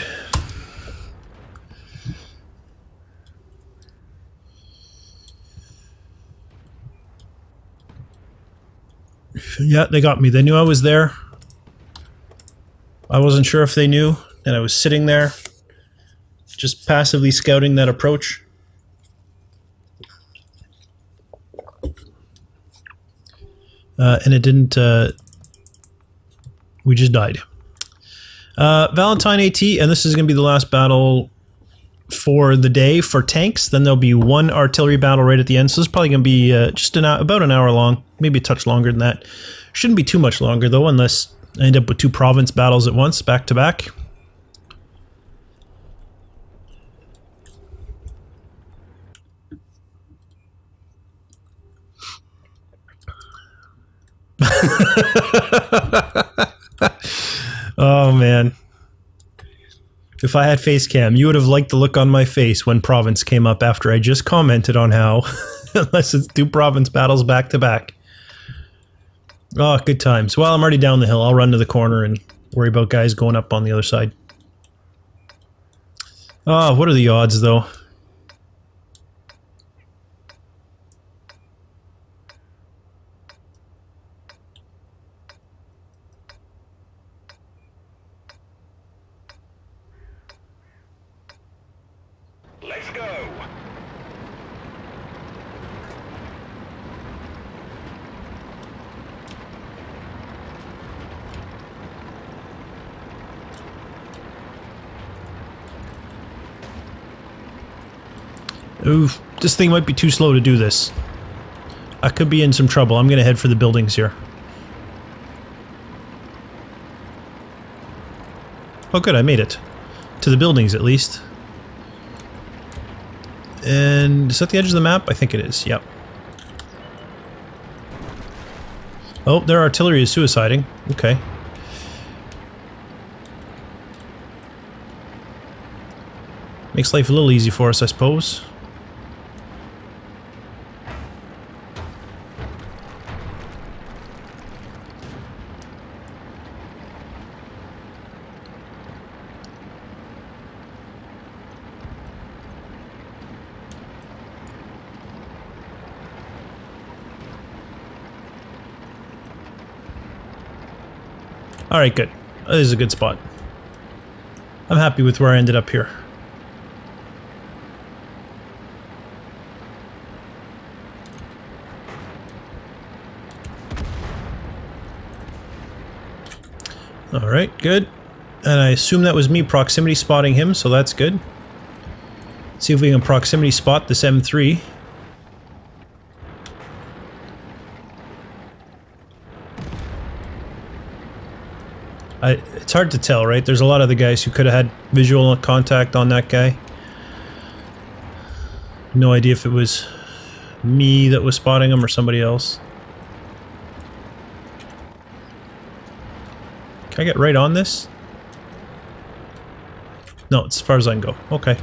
Yeah, they got me. They knew I was there. I wasn't sure if they knew, and I was sitting there, just passively scouting that approach. And it didn't, we just died. Valentine AT, and this is going to be the last battle for the day for tanks. Then there'll be one artillery battle right at the end, so this is probably going to be just about an hour long, maybe a touch longer than that. Shouldn't be too much longer though, unless I end up with 2 province battles at once, back to back. Oh man. If I had face cam, you would have liked the look on my face when province came up after I just commented on how unless it's 2 province battles back to back. Oh, good times. Well, I'm already down the hill. I'll run to the corner and worry about guys going up on the other side. Oh, what are the odds though? Let's go. Oof, this thing might be too slow to do this. I could be in some trouble. I'm gonna head for the buildings here. Oh good, I made it. To the buildings at least. And is that the edge of the map? I think it is, yep. Oh, their artillery is suiciding. Okay. Makes life a little easy for us, I suppose. Alright, good. This is a good spot. I'm happy with where I ended up here. Alright, good. And I assume that was me proximity spotting him, so that's good. Let's see if we can proximity spot this M3. It's hard to tell, right? There's a lot of the guys who could have had visual contact on that guy. No idea if it was me that was spotting him or somebody else. Can I get right on this? No, it's as far as I can go. Okay.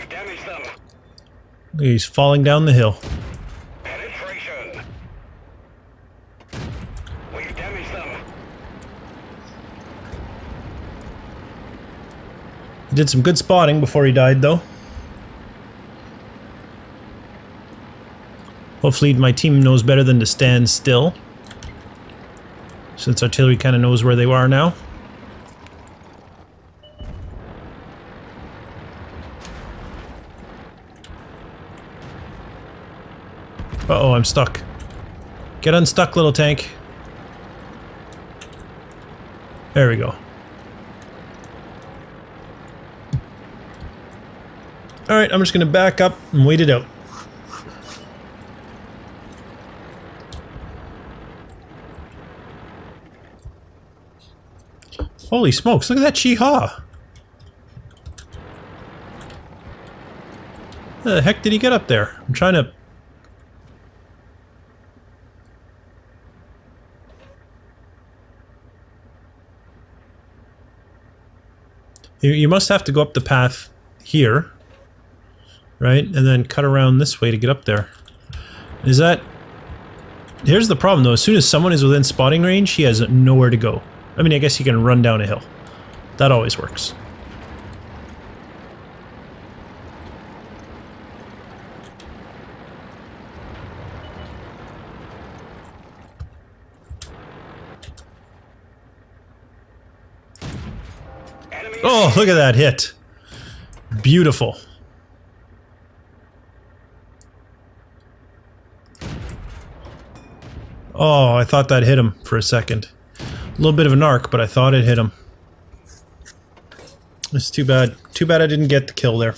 Damage them. He's falling down the hill. Penetration. We've damaged them. He did some good spotting before he died, though. Hopefully my team knows better than to stand still, since artillery kind of knows where they are now. Uh-oh, I'm stuck. Get unstuck, little tank. There we go. Alright, I'm just gonna back up and wait it out. Holy smokes, look at that Chi-Ha! How the heck did he get up there? I'm trying to... You must have to go up the path here, right? And then cut around this way to get up there. Is that... Here's the problem though, as soon as someone is within spotting range, he has nowhere to go. I mean, I guess he can run down a hill. That always works. Oh, look at that hit. Beautiful. Oh, I thought that hit him for a second. A little bit of an arc, but I thought it hit him. It's too bad. Too bad I didn't get the kill there.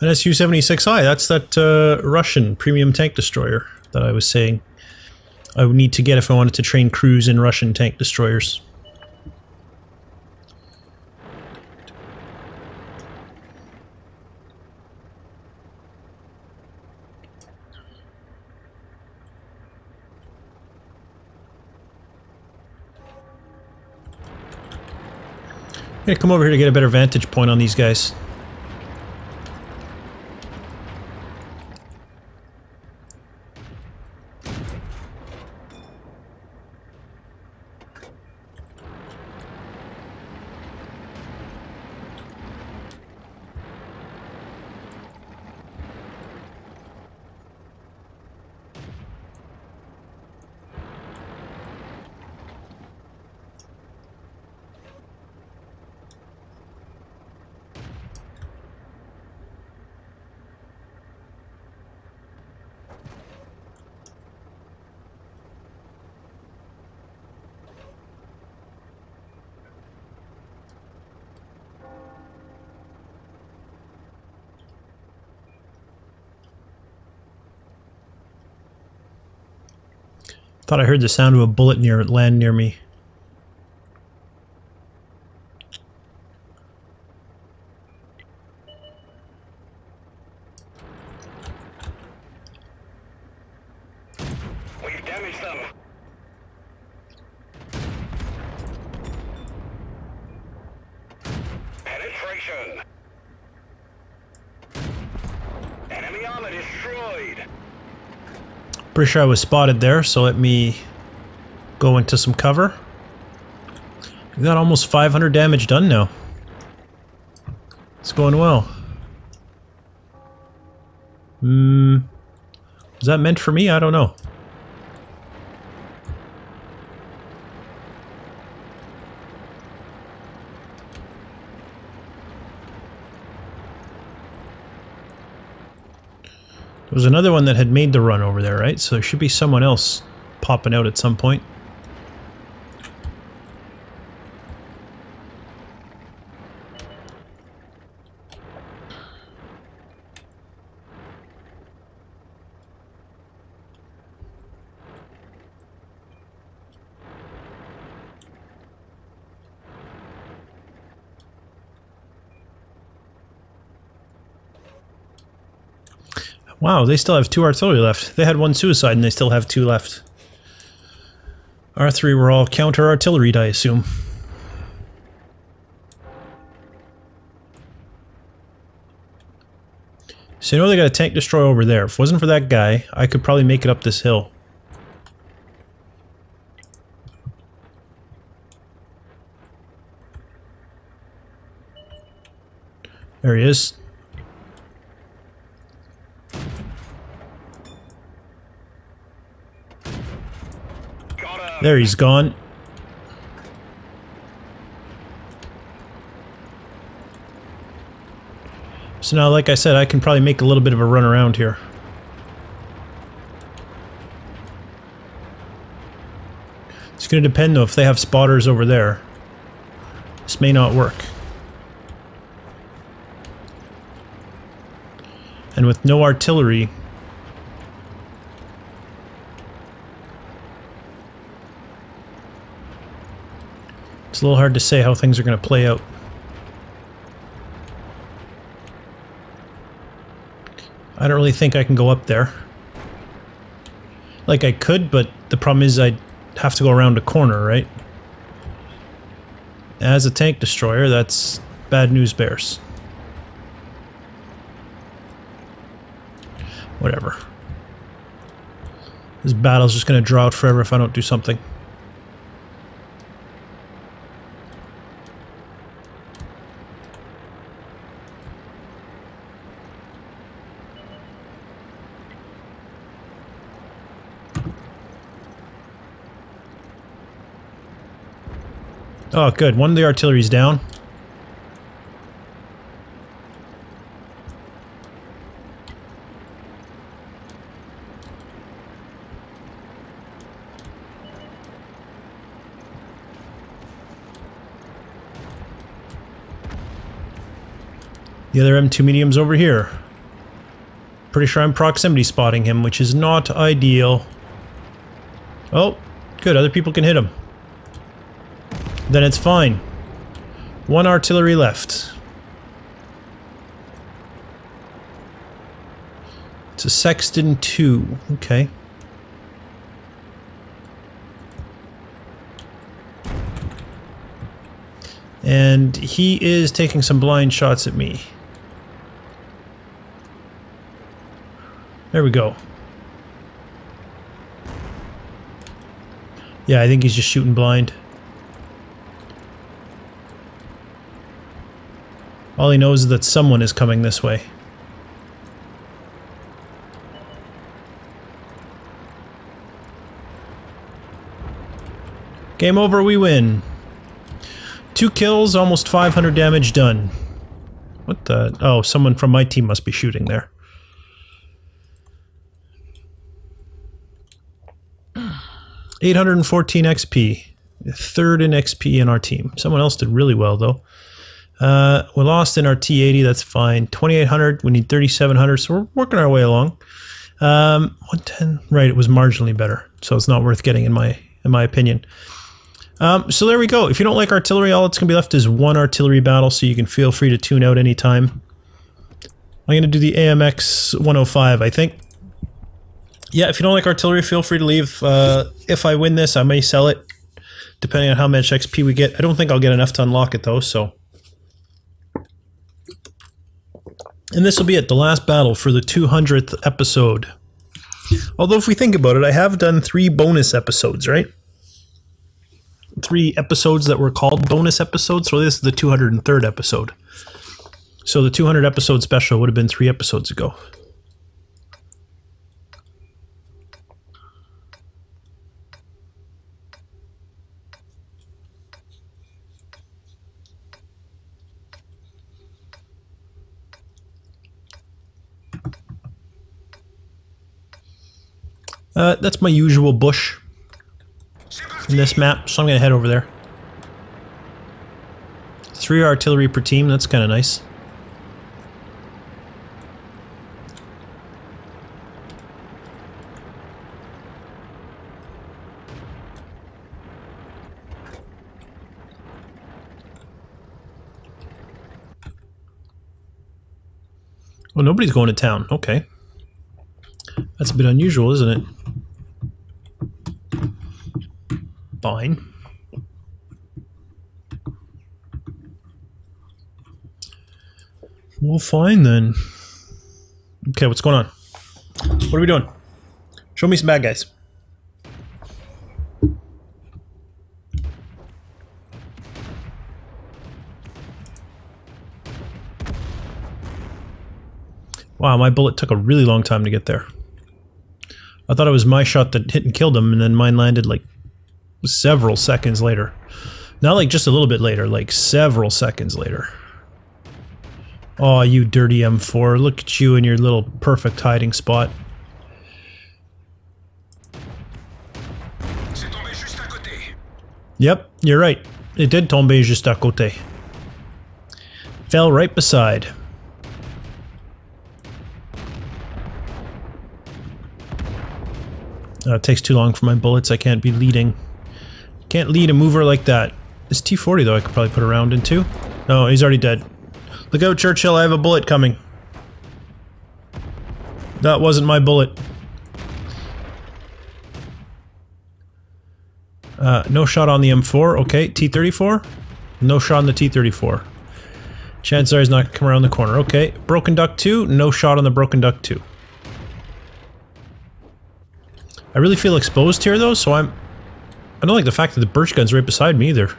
An Su-76I, that's that Russian premium tank destroyer that I was saying I would need to get if I wanted to train crews in Russian tank destroyers. I'm gonna come over here to get a better vantage point on these guys. Thought I heard the sound of a bullet land near me. We've damaged them. Penetration. Enemy armor destroyed. Pretty sure I was spotted there, so let me go into some cover. We got almost 500 damage done now. It's going well. Is that meant for me? I don't know. There was another one that had made the run over there, right? So there should be someone else popping out at some point. Wow, they still have 2 artillery left. They had 1 suicide and they still have 2 left. Our 3 were all counter-artilleried, I assume. So you know they got a tank destroyer over there. If it wasn't for that guy, I could probably make it up this hill. There he is. There, he's gone. So now, like I said, I can probably make a little bit of a run around here. It's going to depend, though, if they have spotters over there. This may not work. And with no artillery... it's a little hard to say how things are going to play out. I don't really think I can go up there. Like I could, but the problem is I'd have to go around a corner, right? As a tank destroyer, that's bad news bears. Whatever. This battle's just going to draw out forever if I don't do something. Oh, good. One of the artillery's down. The other M2 medium's over here. Pretty sure I'm proximity spotting him, which is not ideal. Oh, good. Other people can hit him. Then it's fine. 1 artillery left. It's a Sexton 2. Okay. And he is taking some blind shots at me. There we go. Yeah, I think he's just shooting blind. All he knows is that someone is coming this way. Game over, we win. 2 kills, almost 500 damage done. What the? Oh, someone from my team must be shooting there. $814 XP. 3rd in XP in our team. Someone else did really well, though. We lost in our T80, that's fine. 2,800, we need 3,700, so we're working our way along. 110, right, it was marginally better, so it's not worth getting in my opinion. So there we go. If you don't like artillery, all it's going to be left is 1 artillery battle, so you can feel free to tune out anytime. I'm going to do the AMX 105, I think. Yeah, if you don't like artillery, feel free to leave. If I win this, I may sell it, depending on how much XP we get. I don't think I'll get enough to unlock it, though, so... And this will be it, the last battle for the 200th episode. Although, if we think about it, I have done 3 bonus episodes, right? 3 episodes that were called bonus episodes, so this is the 203rd episode. So the 200 episode special would have been 3 episodes ago. That's my usual bush in this map, so I'm going to head over there. 3 artillery per team, that's kind of nice. Well, nobody's going to town. Okay. That's a bit unusual, isn't it? Fine. Well, fine then. Okay, what's going on? What are we doing? Show me some bad guys. Wow, my bullet took a really long time to get there. I thought it was my shot that hit and killed him, and then mine landed like several seconds later. Not like just a little bit later, like several seconds later. Oh, you dirty M4. Look at you in your little perfect hiding spot. Yep, you're right. It did tomber juste à côté. Fell right beside. It takes too long for my bullets. I can't be leading. Can't lead a mover like that. This T-40 though I could probably put a round into. No, he's already dead. Look out, Churchill, I have a bullet coming. That wasn't my bullet. No shot on the M4. Okay, T-34. No shot on the T-34. Chances are he's not going to come around the corner. Okay, Broken Duck 2. No shot on the Broken Duck 2. I really feel exposed here though, so I don't like the fact that the birch gun's right beside me either.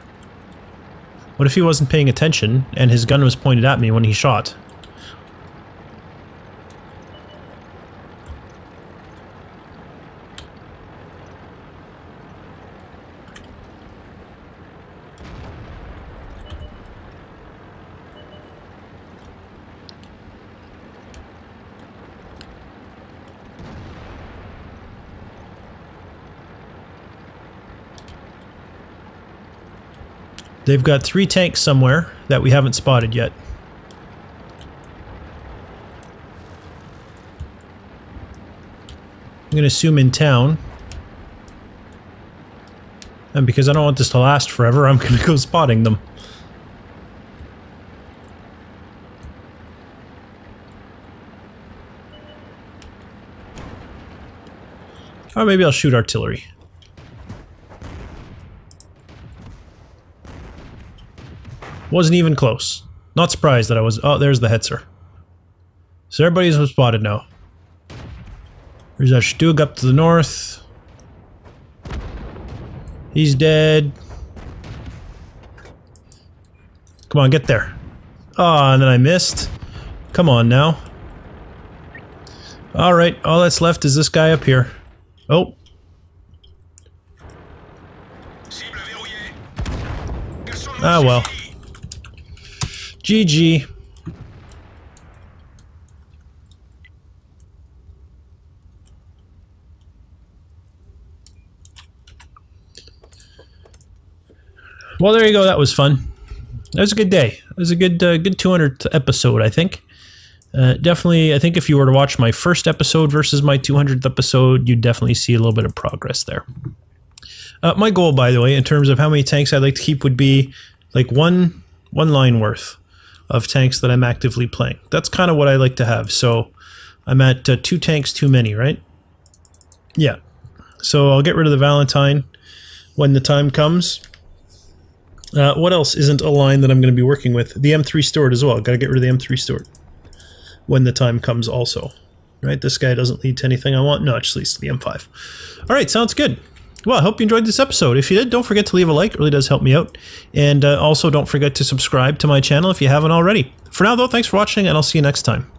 What if he wasn't paying attention and his gun was pointed at me when he shot? They've got 3 tanks somewhere that we haven't spotted yet. I'm going to assume in town. And because I don't want this to last forever, I'm going to go spotting them. Or maybe I'll shoot artillery. Wasn't even close. Not surprised that I was... Oh, there's the Hetzer. So everybody's spotted now. There's a Stug up to the north. He's dead. Come on, get there. Oh, and then I missed. Come on now. Alright, all that's left is this guy up here. Oh. Ah, well. GG. Well, there you go. That was fun. That was a good day. It was a good 200th episode, I think. Definitely, I think if you were to watch my first episode versus my 200th episode, you'd definitely see a little bit of progress there. My goal, by the way, in terms of how many tanks I'd like to keep would be like one line worth of tanks that I'm actively playing. That's kind of what I like to have. So I'm at 2 tanks too many, right? Yeah. So I'll get rid of the Valentine when the time comes. What else isn't a line that I'm going to be working with? The M3 Steward as well. Got to get rid of the M3 Steward when the time comes also. Right? This guy doesn't lead to anything I want. No, it just leads to the M5. Alright, sounds good. Well, I hope you enjoyed this episode. If you did, don't forget to leave a like. It really does help me out. And also don't forget to subscribe to my channel if you haven't already. For now, though, thanks for watching, and I'll see you next time.